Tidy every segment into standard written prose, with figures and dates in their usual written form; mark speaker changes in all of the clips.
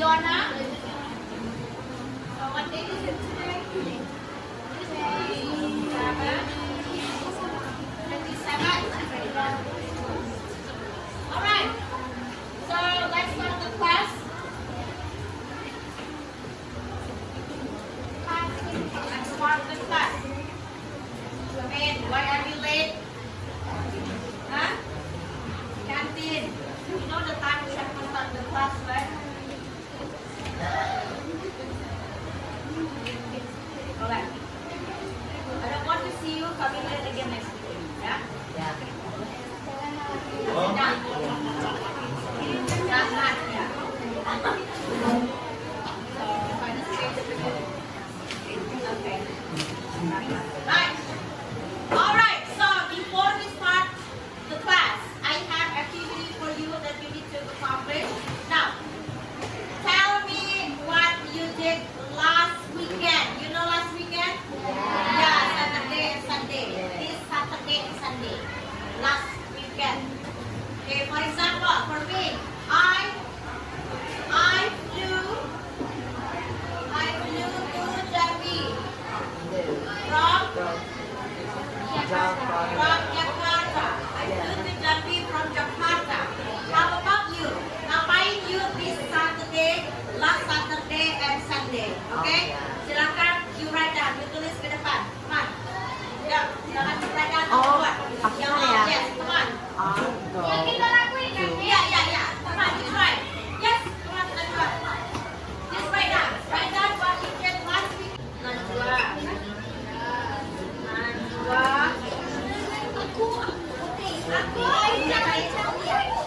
Speaker 1: Fiona. What date is it today? 27. Alright. So let's start the class. Let's start the class. Ben, why are you late? Huh? Canteen. You know the time we have to start the class, right? Alright. I don't want to see you coming late again next week. Yeah?
Speaker 2: Yeah.
Speaker 1: Done. Done, yeah. So, find a space at the beginning. Okay. Right. Alright, so before we start the class, I have activity for you that you need to accomplish. Now, tell me what you did last weekend. You know last weekend? Yeah, Saturday and Sunday. This Saturday and Sunday. Last weekend. Okay, for example, for me, I flew to Jambi from Jakarta. I flew to Jambi from Jakarta. How about you? Ngapain you this Saturday, last Saturday and Sunday? Okay? Silakan you write down. You tulis ke depan. Come on. Ya, silakan you write down. Yang
Speaker 2: ya?
Speaker 1: yes, come on. Yang kita lakuin kan? Ya. Come on, you try. Yes, come on, let's go. Just write down. Write down what you did last week. Najwa. Aku.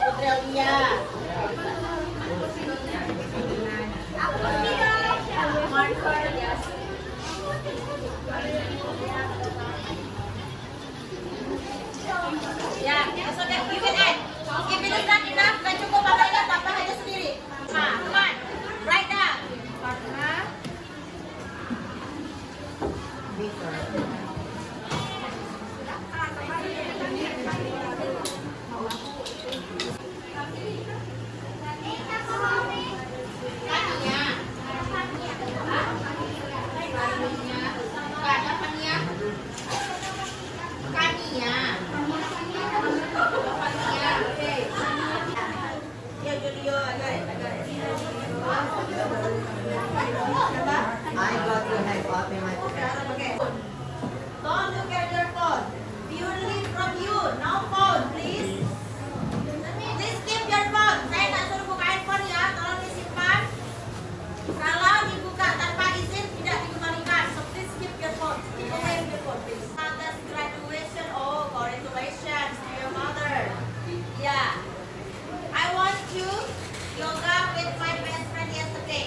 Speaker 1: Putri Elia. Marker. Ya, sudah you can add. If it is not enough, dan cukup apa tambah aja sendiri. Nah, come on. Write down.
Speaker 2: I got to have open my
Speaker 1: Don't look at your phone. Purely from you. No phone, please. Please keep your phone. Saya tak suruh buka handphone ya. Tolong disimpan. Kalau dibuka tanpa izin tidak dikembalikan. So please keep your phone. Keep away with your phone, please. That's graduation. Oh, congratulations to your mother. Yeah. I want to yoga with my best friend yesterday.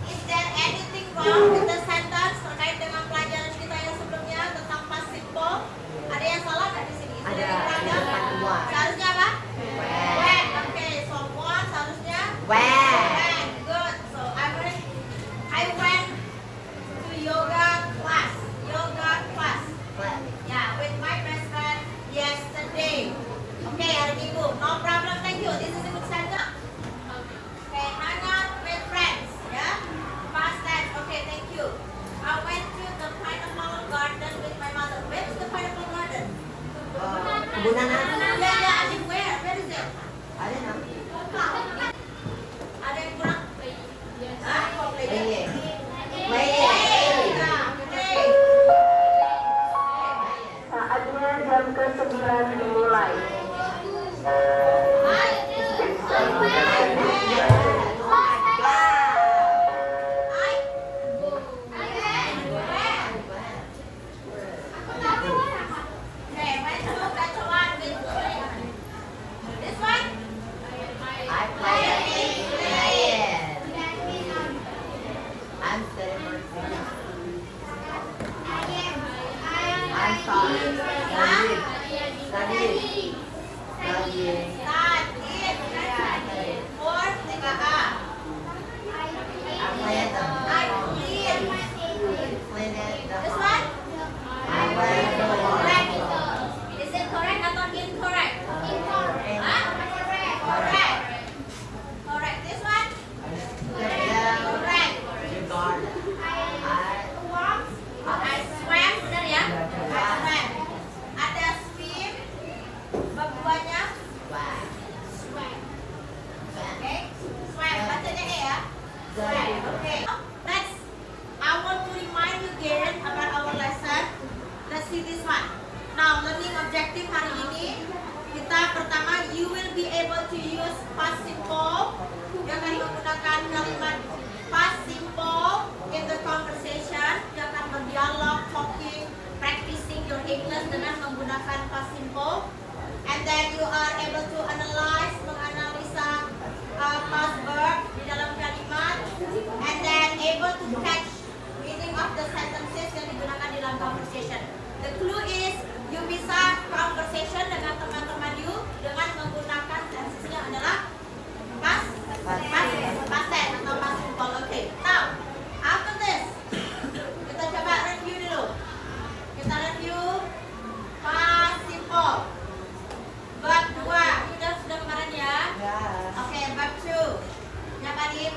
Speaker 1: Is there anything wrong with the sentence terkait dengan pelajaran kita yang sebelumnya tentang past simple? Ada yang salah nggak di sini?
Speaker 2: Ada.
Speaker 1: Seharusnya apa? When. Okay, so one seharusnya
Speaker 2: When.
Speaker 1: when. Good. So I went to yoga class. Yeah, with my best friend yesterday. Okay, hari Minggu. No problem. Thank you. This is a good sentence. Okay, hang out with friends. Yeah. Past tense. Okay, thank you.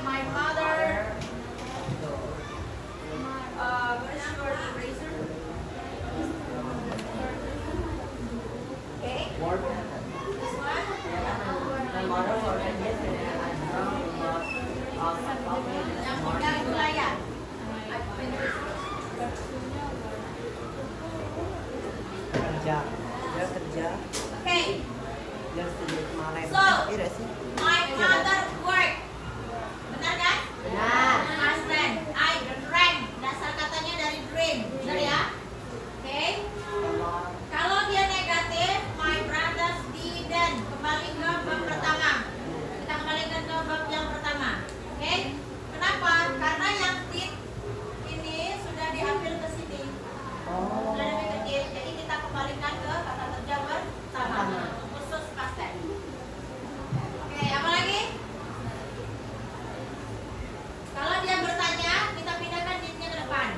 Speaker 1: my mother. Where's your eraser? Okay.
Speaker 2: Warm.
Speaker 1: This one.
Speaker 2: My mother ordered yesterday. I draw
Speaker 1: Yang muda itu lah ya.
Speaker 2: kerja. Dia kerja.
Speaker 1: Okay.
Speaker 2: Dia studio kemarin.
Speaker 1: So,
Speaker 2: Iya sih.
Speaker 1: my father work. Benar kan?
Speaker 2: Benar.
Speaker 1: Husband. I drank. Dasar katanya dari drink. Benar ya? Oke. Kalau dia negatif, my brothers didn't. Kembali ke bab pertama. Kita kembalikan ke bab yang pertama. Oke? Kenapa? Karena yang did ini sudah diambil ke sini.
Speaker 2: Oh.
Speaker 1: Sudah lebih kecil. Jadi kita kembalikan ke kata kerja pertama. Khusus past tense. Oke, apa lagi? Kalau dia bertanya, kita pindahkan did-nya ke depan.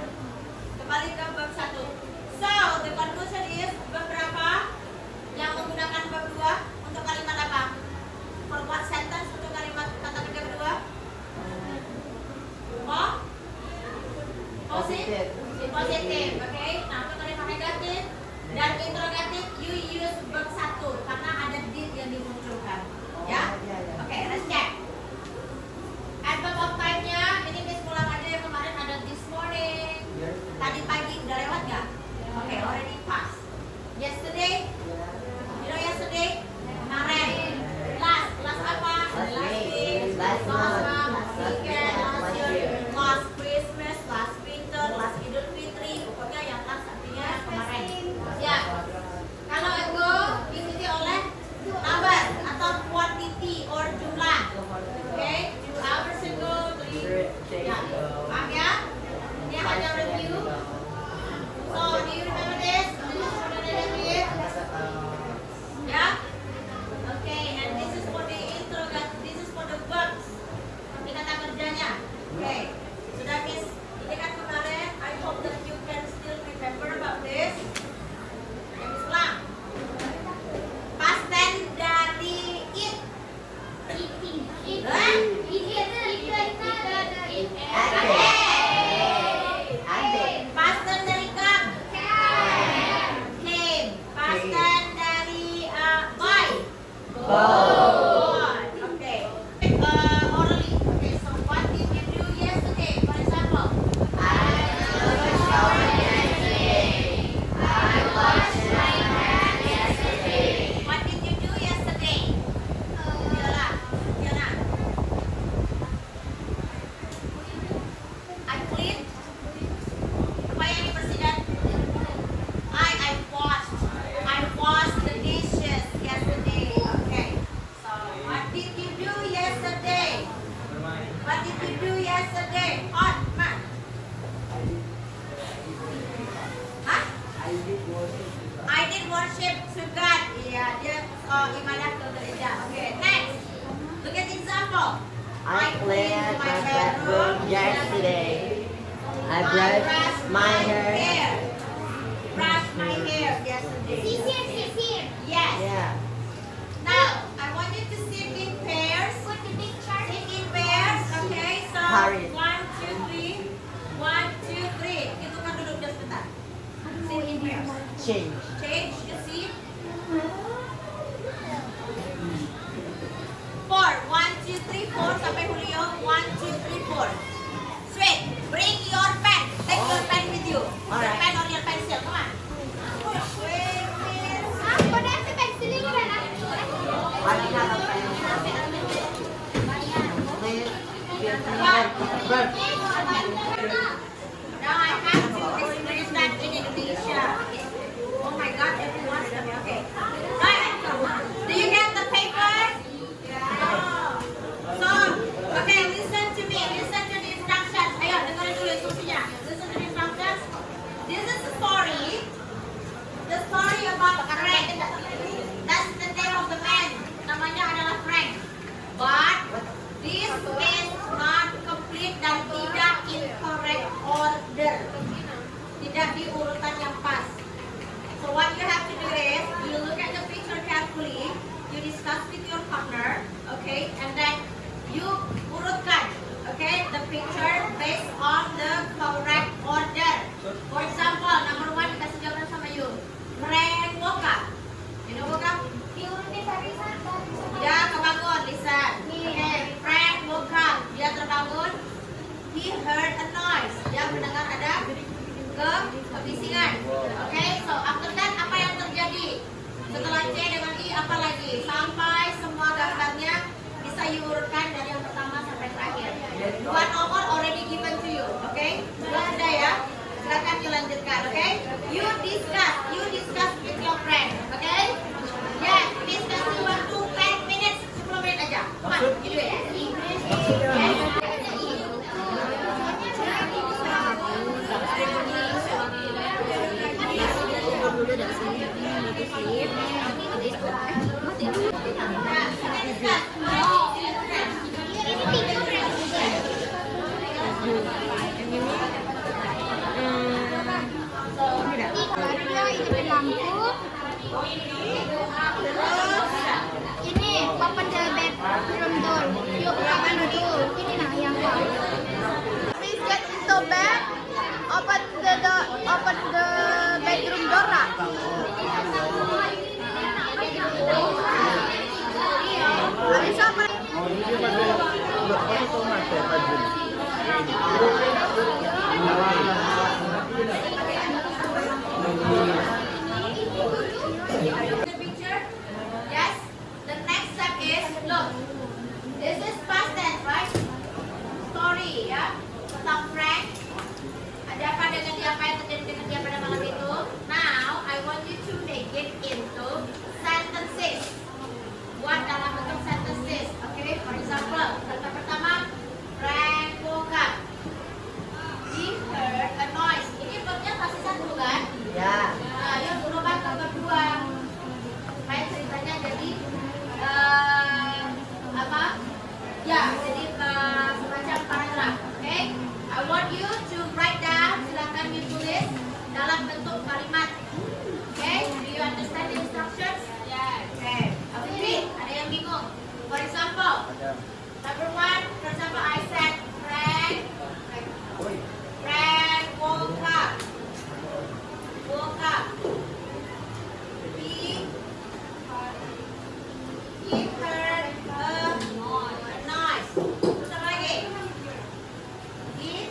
Speaker 1: Kembali ke bab 1. So, the conclusion is bab berapa yang menggunakan bab 2 untuk kalimat apa? For what sentence untuk kalimat kata kerja kedua? Oh?
Speaker 2: Positif.
Speaker 1: Positif, oke. Nah, untuk kalimat negatif dan interrogatif, you use bab 1 karena ada did yang dimunculkan. Ya?
Speaker 2: Iya, iya.
Speaker 1: Oke, let's check. Adverb of time-nya, ini Miss pulang aja yang kemarin ada this morning. Tadi pagi udah lewat nggak? Oke, already passed. Yesterday, you know yesterday? Kemarin. Last apa?
Speaker 2: Last week.
Speaker 1: Last
Speaker 2: Last
Speaker 1: month.
Speaker 2: month.
Speaker 1: Last weekend.
Speaker 2: Last
Speaker 1: Last
Speaker 2: year.
Speaker 1: year. Last Christmas. Last winter. Last Idul Fitri. Pokoknya yang last artinya kemarin. Ya. Kalau ego diikuti oleh number atau quantity or jumlah. Oke, 2 hours ago, 3. Ya, paham ya? Ini hanya review. So, do you remember this? Ya? Oke, and this is for the interrogative. This is for the verbs. Ini kata kerjanya. Oke, sudah Miss ini kan kemarin. I hope that you can still remember about this. Oke, Miss ulang. Past tense dari it. Hah? Past tense dari come. Came. Past tense dari buy. Bought. Okay. Orally. Okay, so what did you do yesterday? For example. What did you do yesterday? Diana. I cleaned. Apa yang dibersihkan? I washed the dishes yesterday. Okay. So what did you do yesterday? What did you do yesterday? On, man. Hah? I did worship to God. Iya, dia ibadah ke gereja. Okay, next. Look at the example.
Speaker 2: I cleaned my bedroom yesterday. I brushed my hair.
Speaker 1: Brushed my hair yesterday. Yes.
Speaker 2: Yeah.
Speaker 1: Now, I want you to sit in pairs. Sit in pairs. Okay, so
Speaker 2: Hurry.
Speaker 1: 1, 2, 3. 1, 2, 3. Hitungkan duduknya sebentar. Sit in pairs.
Speaker 2: Change.
Speaker 1: Change the seat. 4. 1, 2, 3, 4. Sampai Julio. 1, 2, 3, 4. Sweet. Bring your pen. Take your pen with you. Your
Speaker 2: Alright.
Speaker 1: pen or your pencil. Come on. Wait, miss.
Speaker 2: I don't have a pencil. Please. Brush.
Speaker 1: Now I have to explain that in Indonesia. Oh my God, everyone's okay. Right. Do you get the paper? So, okay, listen to me. Listen to the instructions. Ayo, dengerin dulu instruksinya. Listen to the instructions. This is the story. The story about Frank. That's the name of the man. Namanya adalah Frank. But this is not complete dan tidak in correct order. Tidak di urutan yang pas. So what you have to do is you look at the picture carefully, you discuss with your partner, okay, and then you urutkan, he heard a noise. Dia mendengar ada kebisingan. Oke, so after that apa yang terjadi? Setelah C dengan I apa lagi? Sampai semua gambarnya bisa diurutkan dari yang pertama sampai terakhir. Dua nomor already given to you. Oke, sudah ya. Silakan dilanjutkan. Oke, you discuss with your friend. Oke, yes, discuss waktu 10 minutes, 10 menit aja. Come on, gitu ya.
Speaker 3: Ini open the bedroom door. Yuk kapan dulu? Ini nah yang please get into bed. Open the bedroom door lah. Habis apa?
Speaker 1: The picture? Yes. The next step is look. This is past tense, right? Story, ya. Tentang Frank. Ada apa dengan dia? Apa yang terjadi dengan dia pada malam itu? Now, I want you to make it into sentences. Buat dalam bentuk sentences. Okay? For example, kata pertama, Frank woke up. He heard a noise. Ini verbnya pasti satu kan?
Speaker 2: Ya.
Speaker 1: Nah, yang berubah ke kedua supaya ceritanya jadi apa? Ya, jadi semacam paragraf. Oke? I want you to write down. Silakan ditulis dalam bentuk kalimat. Oke? Do you understand the instructions? Yes. Oke. Ada yang bingung? For example, number one, for example, I said Frank woke up. Woke up. He heard a noise. Terus apa lagi? He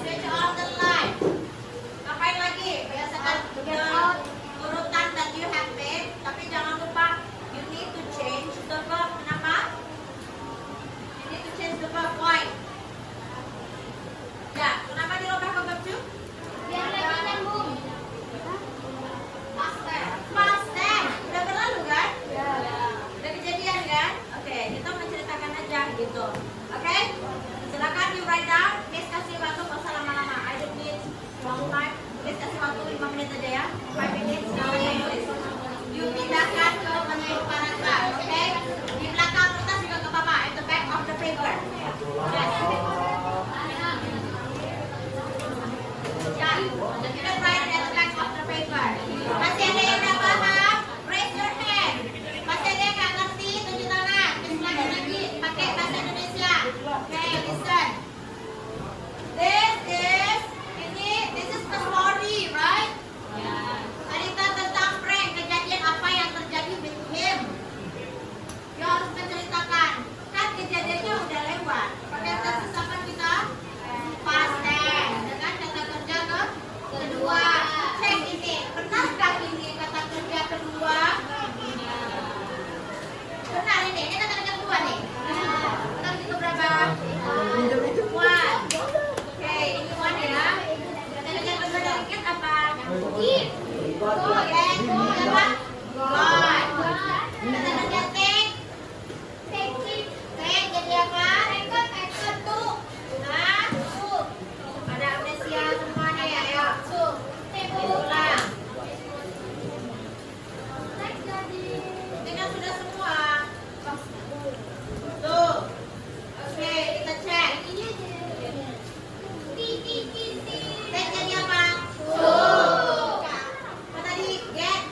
Speaker 1: switch on the light. Ngapain lagi? Biasakan urutan that you have made, tapi jangan lupa you need to change the verb. Kenapa? You need to change the verb. Why? Ya, kenapa dirubah ke verb to?
Speaker 3: Biar lebih nyambung.
Speaker 1: Past tense. Past tense. Udah berlalu kan? Udah kejadian kan? Oke, kita menceritakan aja gitu. Oke? Silakan you write down. Miss kasih waktu, nggak usah lama-lama. I don't need long time. Miss kasih waktu 5 menit aja ya. 5 minutes. You pindahkan ke menu paragraf. Oke? Di belakang kertas juga ke Bapak. At the back of the paper. Yes. Ya, kita write at the back of the paper. Masih ada yang nggak paham? Raise your hand. Masih ada yang nggak ngerti? Tunjuk tangan. Terus lagi pakai bahasa Indonesia. Oke, listen. This is the story, right? Cerita tentang Frank, kejadian apa yang terjadi with him. Dia harus menceritakan. Kan kejadiannya udah lewat. Pakai tenses apa kita? Past tense. Dengan kata kerja kedua. Cek ini. Benarkah ini kata kerja kedua? Benar ini. Ini kata kerja kedua nih. Benar itu berapa? One. Oke, ini one ya. Kata kerja kedua dari Kit apa? It. Oke, apa? God. Kata kerja take. Take jadi apa? Record tuh. Nah, tuh. Ada amnesia semuanya ya. Ayo. Tuh. Ulang. Ini kan sudah semua. Tuh. Oke, kita cek. Take jadi apa? Tuh. Apa tadi? Get.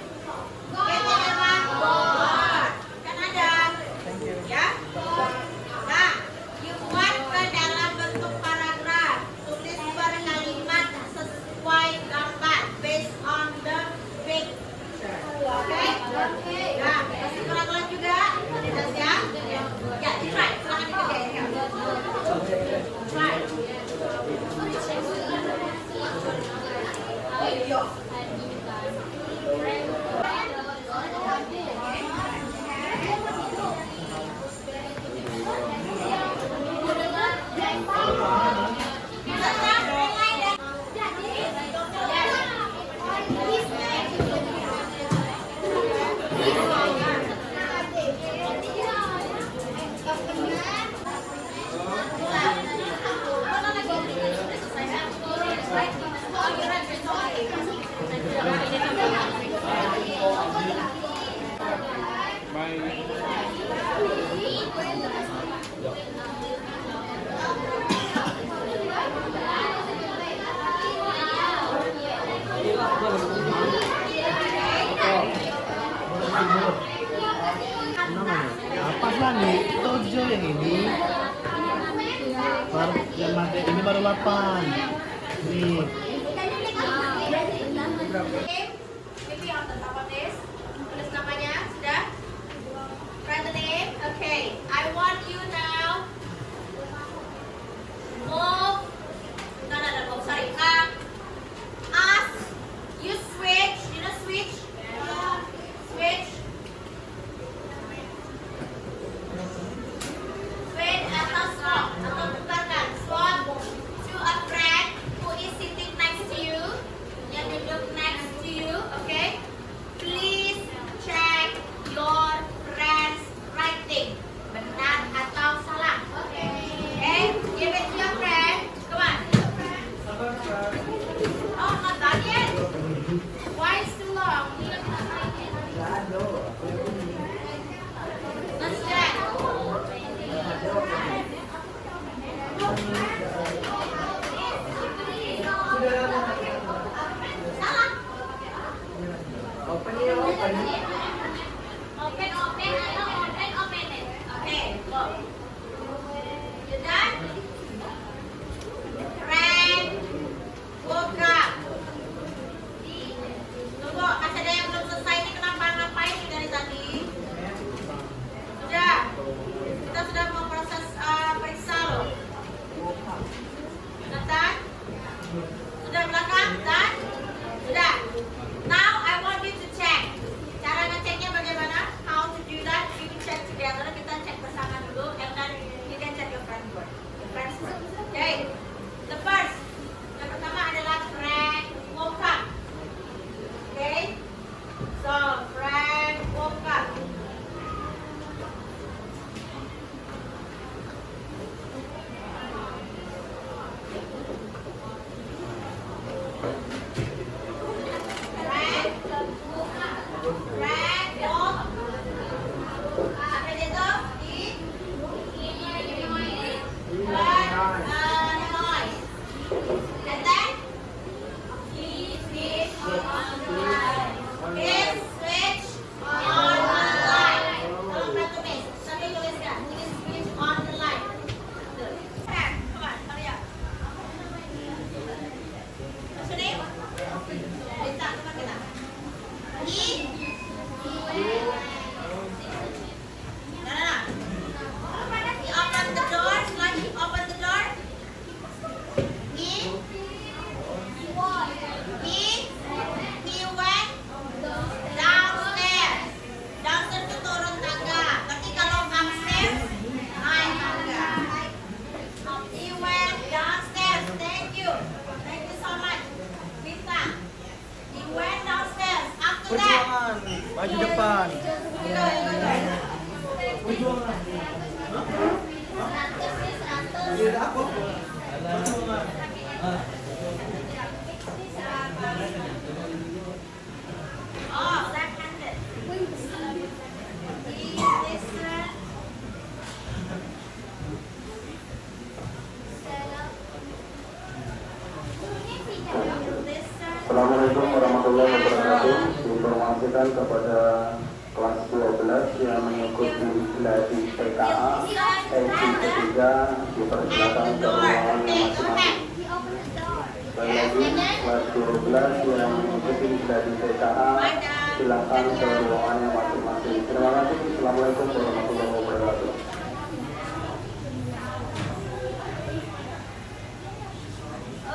Speaker 1: video.
Speaker 4: Apa lah nih? Tojo yang ini. Baru yang mati ini baru 8. Nih.
Speaker 1: Maybe on the top of this. Tulis namanya, sudah? Write the name. Okay. I want you now move. No, sorry. As you switch. You know switch? Switch. Switch atau swap atau tukarkan. Swap to a friend who is sitting next to you. Yang duduk next to you, okay? Please check your friend's writing. Benar atau salah? Okay? Give it to your friend. Come on. Oh, not done yet? Why is too long? Let's check. Salah.
Speaker 2: Open it, open it.
Speaker 1: Open it. Okay, go. You done? Friend, woke up. Tunggu, masih ada yang belum selesai nih. Kenapa ngapain nih dari tadi? Sudah. Kita sudah mau proses periksa loh. Sudah done? Sudah belakang? Done? Sudah. Now I want you to check. Cara ngeceknya bagaimana? How to do that? We will check together. Kita cek bersama dulu. And then you can check your friend's work. Your friend's work. Okay. The first. Yang pertama adalah Frank woke up. Okay. So Frank woke up. Frank woke up. Frank woke. Sampai itu di heard a noise. And then he switched on the light. He switched on the light. Tolong bantu Miss. Sambil tuliskan. He switched on the light. Come on, hurry up. What's your name? Lisa, teman kita. He opened the door. Setelah he opened the door, he went downstairs. Downstairs itu turun tangga. Tapi kalau upstairs naik tangga. He went downstairs. Thank you so much, Lisa. He went downstairs. After that,
Speaker 4: Maju depan.
Speaker 1: oh, left-handed. He listened.
Speaker 5: Assalamualaikum warahmatullahi wabarakatuh. Diinformasikan kepada kelas 12 yang mengikuti gladi PKA edisi ketiga dipersilakan ke ruangan masing-masing. Sekali lagi, kelas 12 yang mengikuti gladi PKA silakan ke ruangannya masing-masing. Terima kasih. Assalamualaikum warahmatullahi wabarakatuh.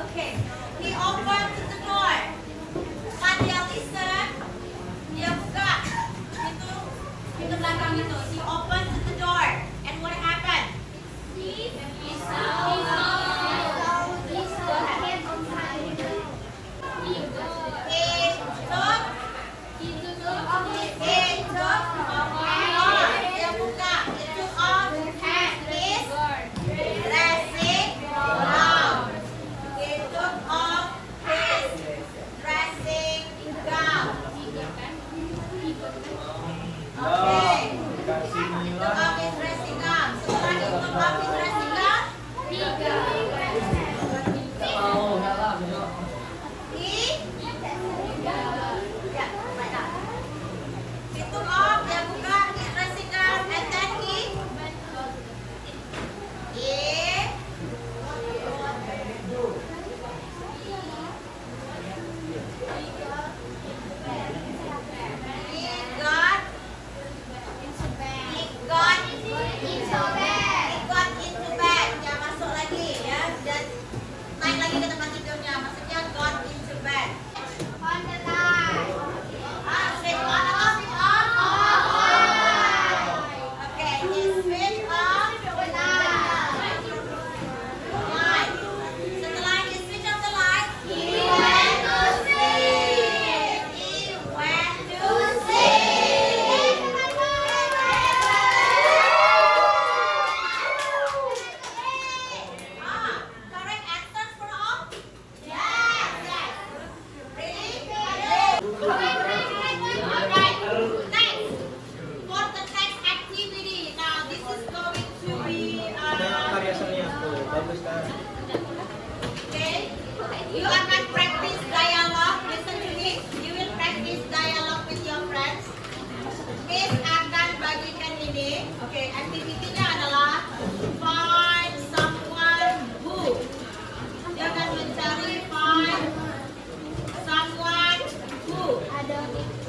Speaker 1: Okay. He opened the door.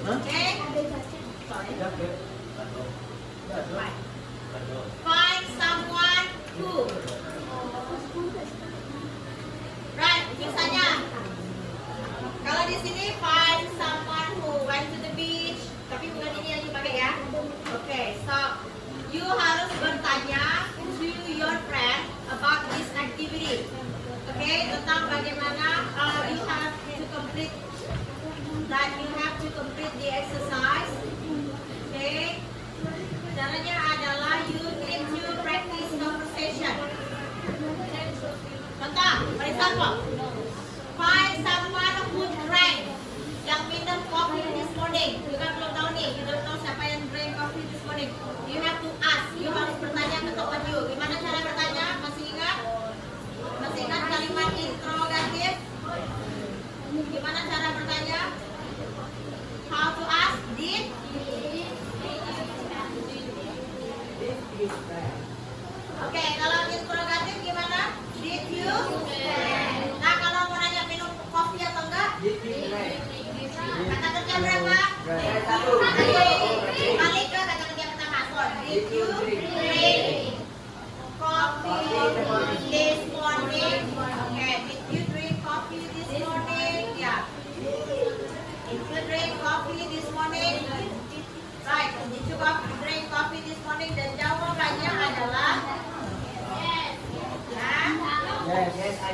Speaker 1: Okay? Find someone who. Right, misalnya kalau di sini find someone who went to the beach, tapi bukan ini yang dipakai ya. Okay, so you harus bertanya to your friend about this activity. Okay, tentang bagaimana you have to complete the exercise. Okay, caranya adalah you need to practice conversation. Contoh, for example, find someone who drank, yang minum coffee this morning. You kan belum tahu nih, you don't know siapa yang drink coffee this morning. You have to ask, you harus bertanya ke teman you. Gimana cara bertanya? Masih ingat? Masih ingat kalimat interrogatif? Gimana cara bertanya? How to ask? Did? Oke, kalau interrogatif gimana? Did you? Nah, kalau mau nanya minum kopi atau enggak? Kata kerja berapa? Balik ke kata kerja pertama. So, did you drink coffee this morning? Okay, did you drink coffee this morning? Yeah. Did you drink coffee this morning? Right, did you drink coffee this morning? Dan jawabannya adalah yes.
Speaker 2: Yes, I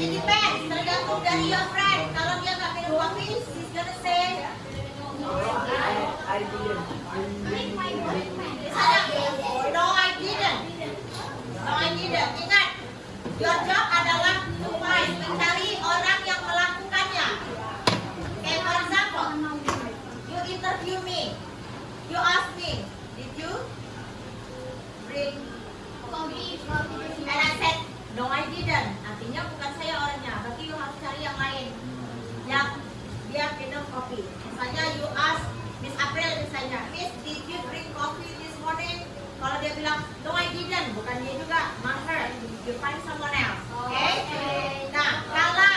Speaker 1: It depends, tergantung dari your friend. Kalau dia nggak minum kopi, he's gonna say
Speaker 2: I didn't.
Speaker 1: misalnya, no I didn't. No I didn't. Ingat, your job adalah to find, mencari orang yang melakukannya. Okay, for example, you interview me, you ask me, did you drink coffee? And I said, no I didn't. Artinya bukan saya orangnya, berarti you harus cari yang lain yang dia minum kopi. Misalnya you ask Miss April misalnya, Miss, did you drink coffee this morning? Kalau dia bilang, no I didn't, bukan dia juga, mark her. You find someone else. Okay? Nah, kalau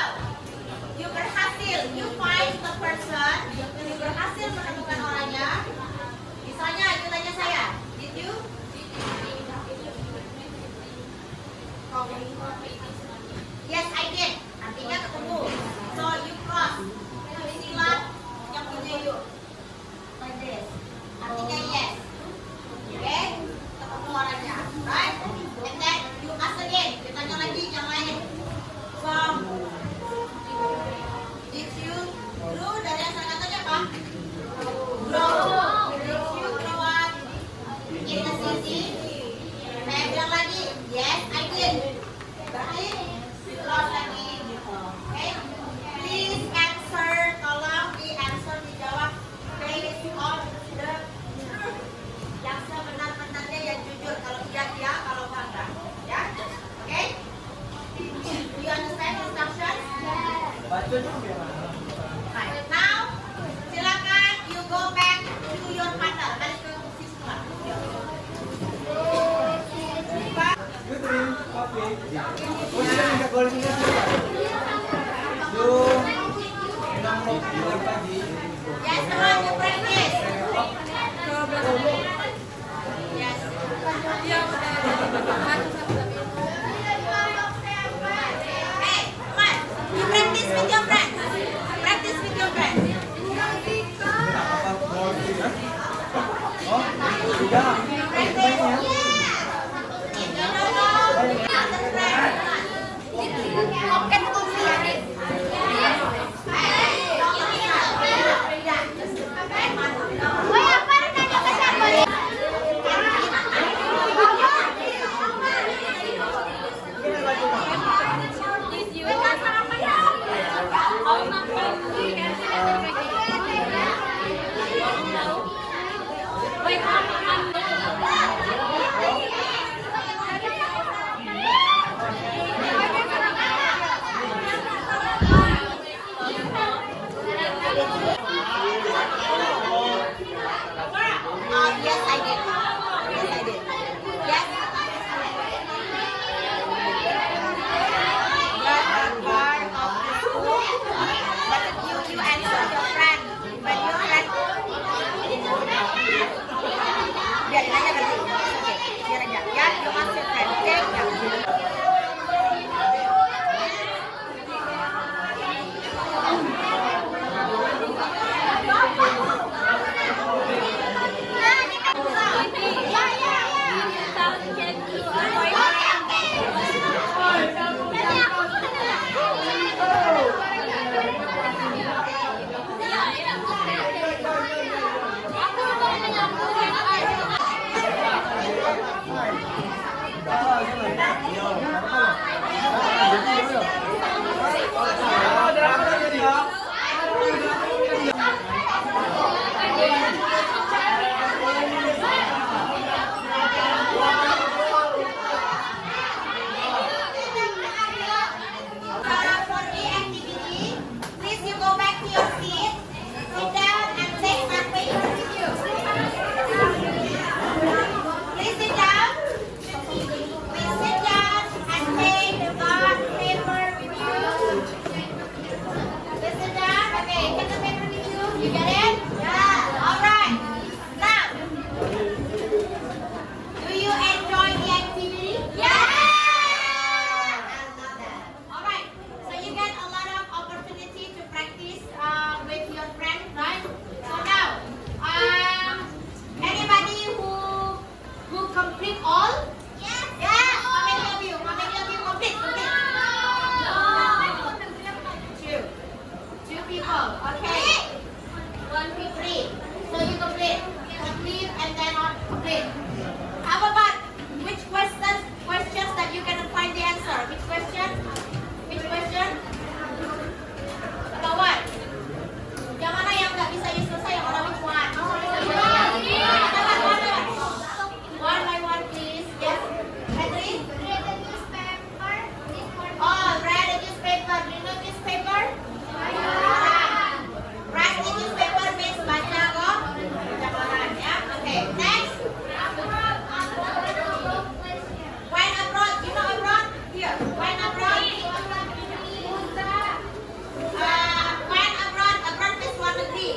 Speaker 1: you berhasil, you find the person, you berhasil menemukan orangnya. Misalnya, you tanya saya, did you? Yes, I did. Artinya ketemu. So you cross. Silat yang punya you. Like this. Artinya yes. Okay? Ketemu orangnya. Right? And then you ask again. You tanya lagi yang lain. So, did you grow? Dari asal katanya apa? Grow. Did you grow up in the city? Saya bilang lagi, yes, I did. Berarti cross lagi gitu. Okay? Please answer, tolong di answer, dijawab based on the truth. Yang sebenar-benarnya, yang jujur. Kalau iya, kalau enggak. Ya? Okay? Do you understand instructions? Right. Now, silakan you go back to your partner. Balik ke posisi semula.
Speaker 2: You drink coffee. Oh, sila nagka-golfing na sila. So, minang mag-golf pagi.
Speaker 1: Yes, come on, you practice. Yes. Hey, come on. You practice with your friends. Practice with your friends.
Speaker 2: Nakapag-golfing na? Oh, siya.
Speaker 1: Practice. Yeah. If you don't know, ask a friend. Open to me.
Speaker 3: Woi, apa renanya ke siapa?
Speaker 1: Yes, I did. Yes, I did. Yes. You are part of the school, but you answer your friend. When your friend You get it? Yeah. All right. Now, do you enjoy the activity? Yeah. All right. So you get a lot of opportunity to practice with your friends, right? So now, anybody who complete all? Yes. Yeah. How many of you? How many of you complete? Two people. Okay. 1, 2, 3. So you complete, and then not complete. How about which questions that you cannot find the answer? Which question? Which question? About what? Yang mana yang nggak bisa selesai? Yang mana which one? One by one, please. Yes. Henry? Oh, read the newspaper. Do you know newspaper? Read the newspaper means baca kok. Baca koran ya. Okay. Next. When abroad, you know abroad? Here. When abroad. Abroad means luar negeri.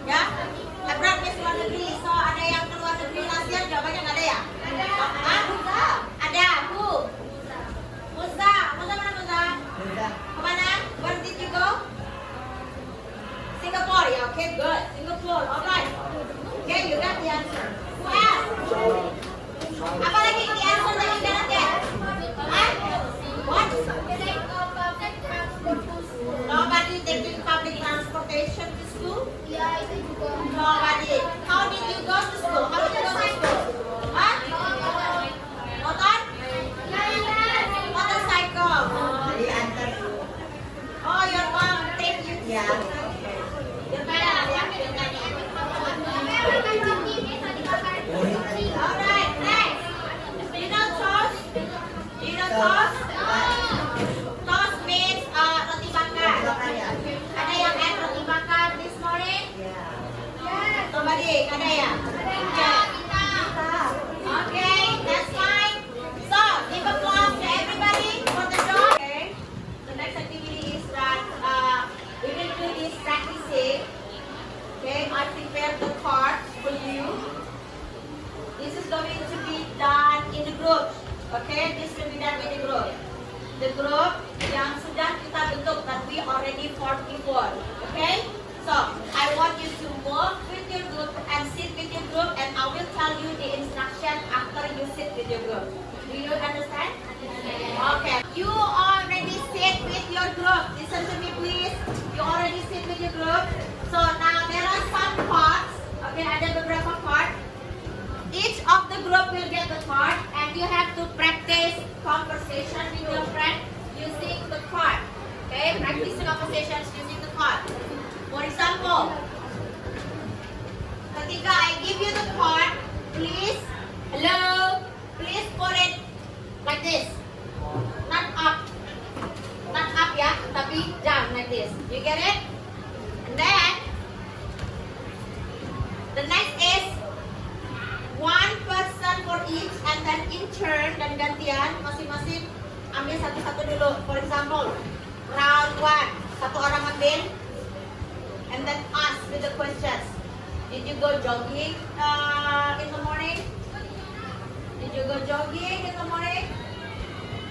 Speaker 1: Ya. Abroad means luar negeri. So ada yang keluar negeri ASEAN, jawabannya nggak ada ya? Ada. Who? Musa. Musa mana Musa? Kemana? Where did you go? Singapore. Yeah, okay, good. Singapore. All right. Okay, you got the answer. Who else? Apa lagi the answer that you cannot get? Huh? What? Nobody taking public transportation to school? Nobody. How did you go to school? How did you go to school? Huh? Motor? Motorcycle. Oh, your mom take you to
Speaker 2: Yeah.
Speaker 1: school. Your parents, yeah? All right, next. You know toast? You know toast? Toast means roti bakar. Ada yang ate roti bakar this morning? Nobody, ada ya? Okay, that's fine. So, give applause to everybody for the job. Okay. The next activity is that we will do this practicing. Okay, I prepared the cards for you. This is going to be done in the group. Okay, this will be done in the group. The group yang sudah kita bentuk that we already formed before. Okay, so I want you to move with your group and sit with your group, and I will tell you the instruction after you sit with your group. Do you understand? Okay. You already sit with your group. Listen to me, please. You already sit with your group. So now there are some cards. Okay, ada beberapa card. Each of the group will get the card, and you have to practice conversation with your friend using the card. Okay, practice conversations using the card. For example, ketika I give you the card, please, hello, please put it like this, not up ya, tapi down like this. You get it? And then the next is one person for each, and then in turn dan gantian masing-masing ambil satu-satu dulu. For example, round 1, satu orang ambil, and then ask with the questions. Did you go jogging in the morning? Did you go jogging in the morning?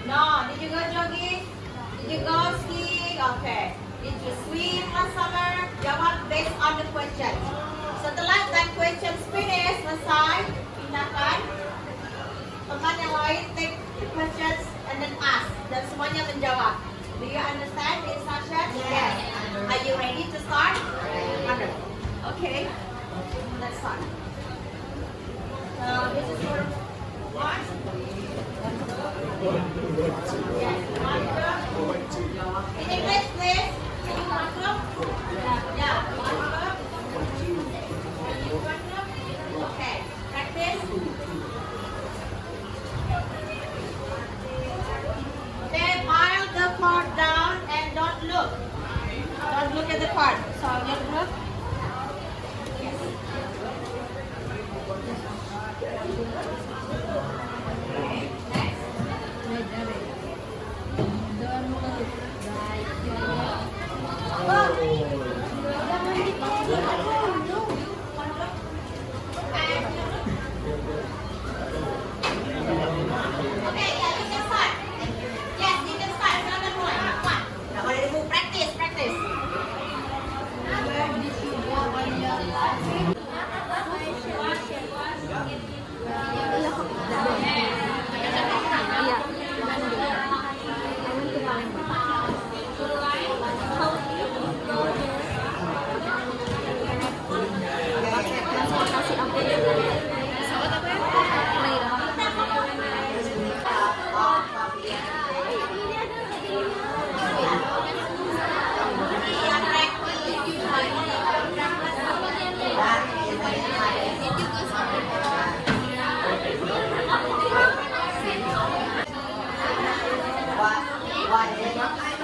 Speaker 1: No. Did you go jogging? Did you go skiing? Okay. Did you swim last summer? Jawab based on the question. Setelah that question finish, selesai, pindahkan. Teman yang lain take the questions and then ask. Dan semuanya menjawab. Do you understand the instruction? Yes. Are you ready to start? Wonderful. Okay. Let's start. This is for one. Yes, one group. In English, please. Can you one group? Yeah, one group. One group. Okay. Practice. Then pile the card down and don't look. Don't look at the card. So your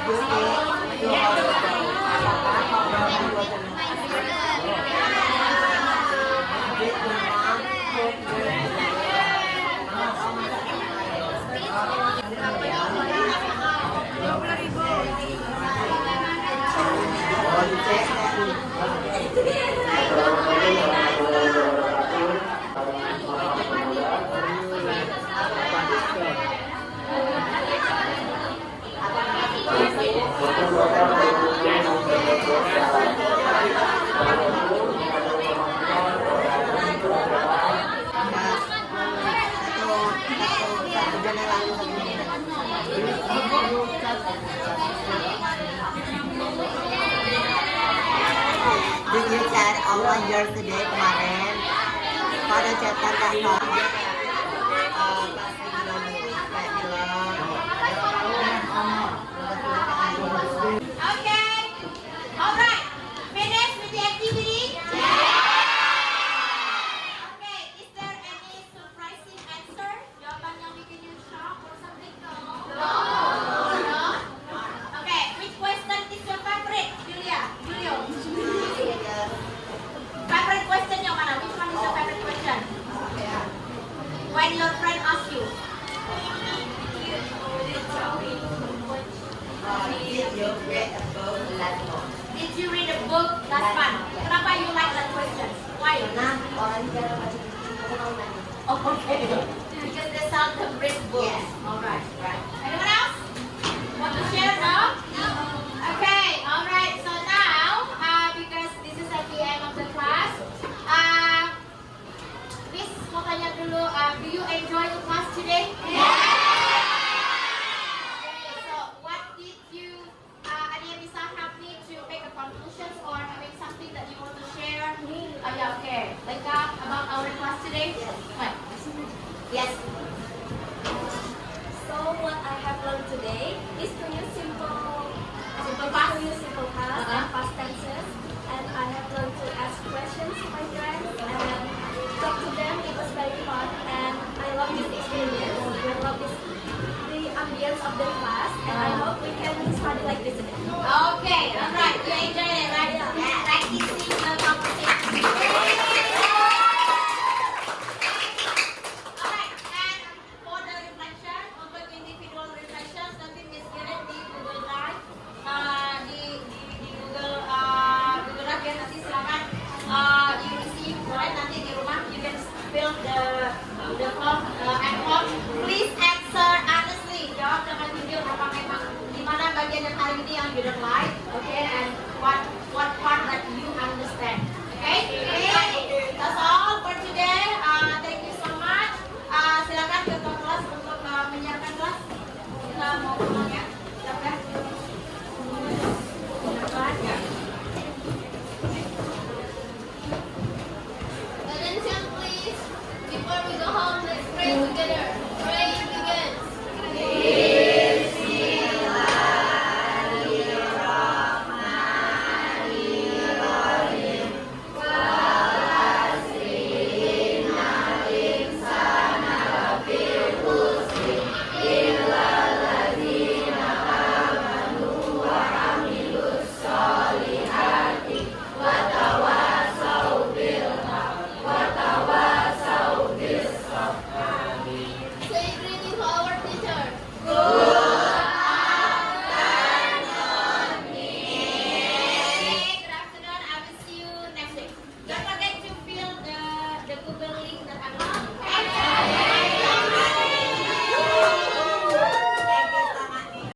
Speaker 2: Did you chat all on yours today kemarin? Pada chatan Kak Fon.
Speaker 1: Okay. Alright. Finish with the activity? Okay. Is there any surprising answer? Jawaban yang bikin you shock or something? No. Okay. Which question is your favorite, Julia? Julio. Favorite question yang mana? Which one is your favorite question? When your friend asks you. Did you read a book last month? Kenapa you like that question? Why? Oh, okay. Because they seldom read books.
Speaker 2: Yes.
Speaker 1: Alright, right. Anyone else? Want to share? No? Okay, alright. So now, because this is at the end of the class, Miss mau tanya dulu, do you enjoy the class today? Okay. Lengkap about our class today? Yes.
Speaker 6: So what I have learned today is to use simple
Speaker 1: past.
Speaker 6: and past tenses, and I have learned to ask questions to my friends and talk to them. It was very fun, and I love this experience. I love the ambience of the class, and I hope we can study like this again.
Speaker 1: Okay, alright. You enjoy it, right? Yeah. Practicing the conversation. Alright, and for the reflection, untuk individual reflections, nanti Miss kirim di Google Drive, di Google Drive ya, nanti silakan you receive, right? Nanti di rumah you can fill the form at home. Please answer honestly. Jawab dengan jujur apa memang di mana bagian dari hari ini yang you don't like, okay? And what